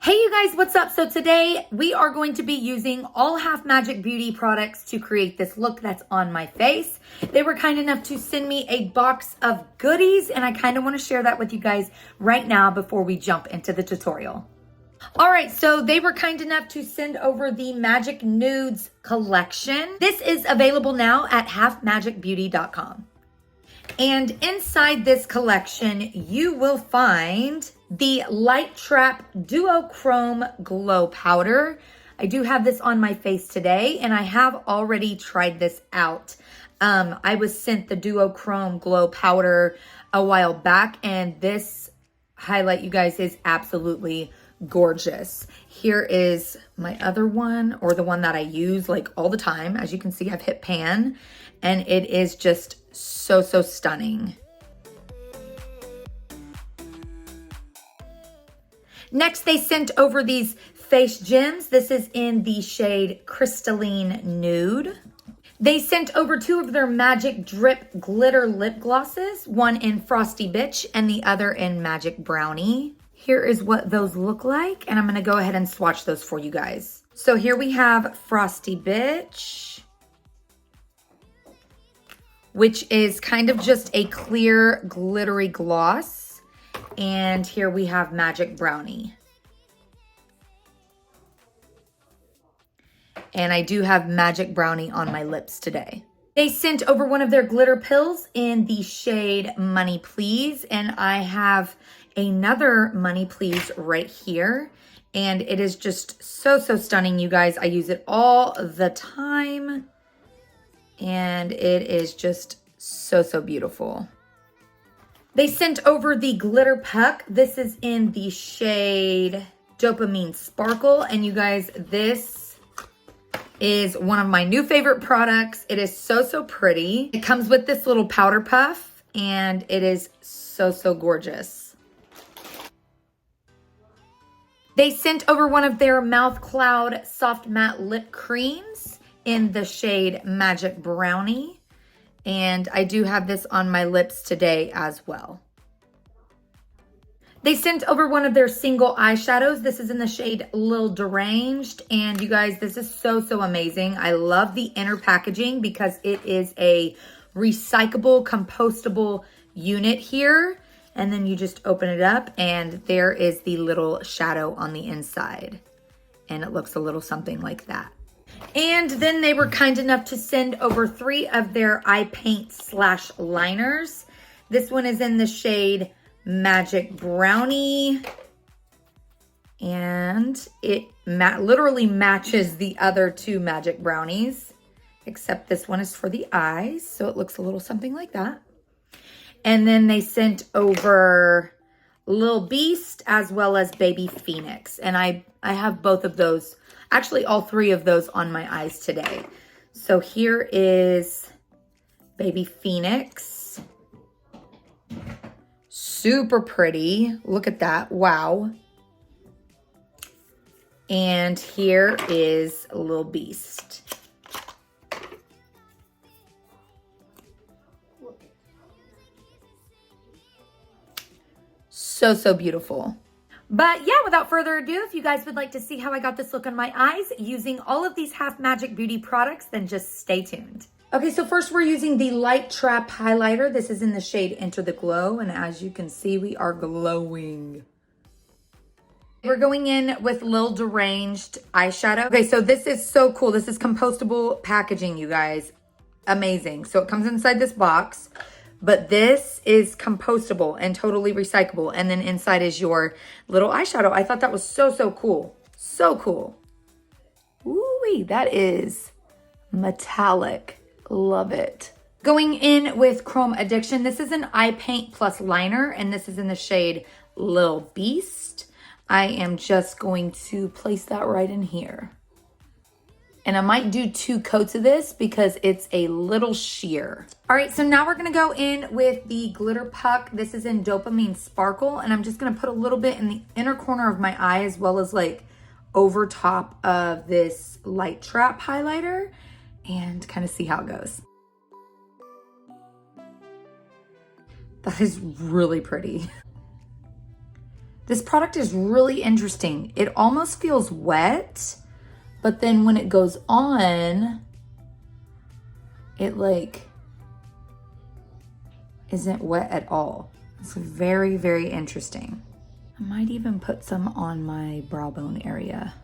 Hey you guys, what's up? So today we are going to be using all Half Magic Beauty products to create this look that's on my face. They were kind enough to send me a box of goodies and I kind of want to share that with you guys right now before we jump into the tutorial. All right, so they were kind enough to send over the Magic Nudes collection. This is available now at halfmagicbeauty.com. And inside this collection, you will find the Light Trap Duochrome Glow Powder. I do have this on my face today, and I have already tried this out. I was sent the Duochrome Glow Powder a while back, and this highlight, you guys, is absolutely gorgeous. Here is my other one, or the one that I use like all the time. As you can see, I've hit pan, and it is just so stunning. Next, they sent over these face gems. This is in the shade Crystalline Nude. They sent over two of their Magic Drip Glitter Lip Glosses, one in Frosty Bitch and the other in Magic Brownie. Here is what those look like, and I'm gonna go ahead and swatch those for you guys. So here we have Frosty Bitch, which is kind of just a clear glittery gloss. And here we have Magic Brownie. And I do have Magic Brownie on my lips today. They sent over one of their glitter pills in the shade Money Please. And I have another Money Please right here. And it is just so stunning, you guys. I use it all the time. And it is just so beautiful. They sent over the Glitter Puck. This is in the shade Dopamine Sparkle. And you guys, this is one of my new favorite products. It is so pretty. It comes with this little powder puff, and it is so gorgeous. They sent over one of their Mouth Cloud Soft Matte Lip Creams in the shade Magic Brownie. And I do have this on my lips today as well. They sent over one of their single eyeshadows. This is in the shade Lil Deranged. And you guys, this is so amazing. I love the inner packaging because it is a recyclable, compostable unit here. And then you just open it up and there is the little shadow on the inside. And it looks a little something like that. And then they were kind enough to send over 3 of their eye paint / liners. This one is in the shade Magic Brownie. And it literally matches the other 2 Magic Brownies. Except this one is for the eyes. So it looks a little something like that. And then they sent over Lil Beast as well as Baby Phoenix. And I have both of those. Actually, all 3 of those on my eyes today. So here is Baby Phoenix. Super pretty. Look at that. Wow. And here is Lil Beast. So beautiful. But yeah, without further ado, if you guys would like to see how I got this look on my eyes using all of these Half Magic Beauty products, then just stay tuned. Okay, so first we're using the Light Trap highlighter. This is in the shade Enter the Glow, and as you can see, we are glowing. We're going in with Lil Deranged eyeshadow. Okay, so this is so cool. This is compostable packaging, you guys. Amazing. So it comes inside this box. But this is compostable and totally recyclable. And then inside is your little eyeshadow. I thought that was so cool. So cool. Ooh-wee, that is metallic. Love it. Going in with Chrome Addiction. This is an eye paint plus liner. And this is in the shade Lil Beast. I am just going to place that right in here. And I might do 2 coats of this because it's a little sheer. All right, so now we're gonna go in with the Glitter Puck. This is in Dopamine Sparkle, and I'm just gonna put a little bit in the inner corner of my eye as well as like over top of this Light Trap highlighter and kind of see how it goes. That is really pretty. This product is really interesting. It almost feels wet, but then when it goes on, it like isn't wet at all. It's very, very interesting. I might even put some on my brow bone area.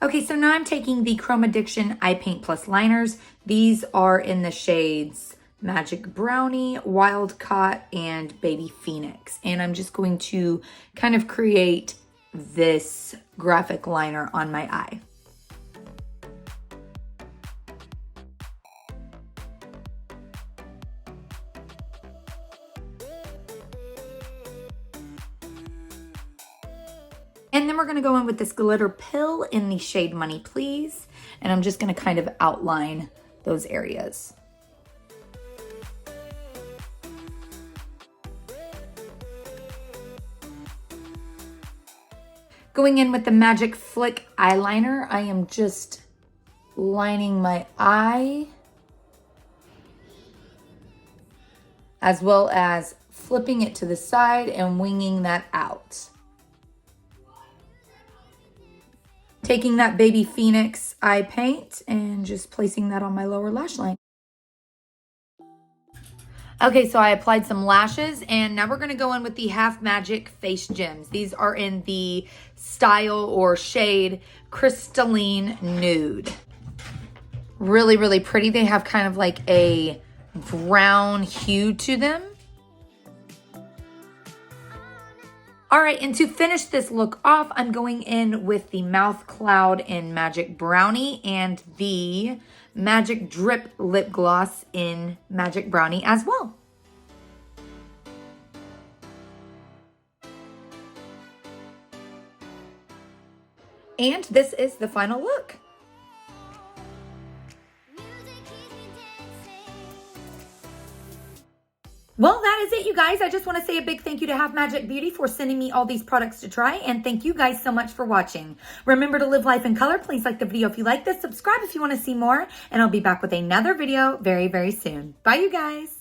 Okay, so now I'm taking the Chrome Addiction Eye Paint Plus liners. These are in the shades Magic Brownie, Wild Caught, and Baby Phoenix. And I'm just going to kind of create this graphic liner on my eye. And then we're gonna go in with this glitter pill in the shade Money Please. And I'm just gonna kind of outline those areas. Going in with the Magic Flick eyeliner, I am just lining my eye as well as flipping it to the side and winging that out. Taking that Baby Phoenix eye paint and just placing that on my lower lash line. Okay, so I applied some lashes and now we're gonna go in with the Half Magic Face Gems. These are in the style or shade Crystalline Nude. Really, really pretty. They have kind of like a brown hue to them. All right, and to finish this look off, I'm going in with the Mouth Cloud in Magic Brownie and the Magic Drip Lip Gloss in Magic Brownie as well. And this is the final look. Well, that is it, you guys. I just want to say a big thank you to Half Magic Beauty for sending me all these products to try. And thank you guys so much for watching. Remember to live life in color. Please like the video if you like this. Subscribe if you want to see more. And I'll be back with another video very, very soon. Bye, you guys.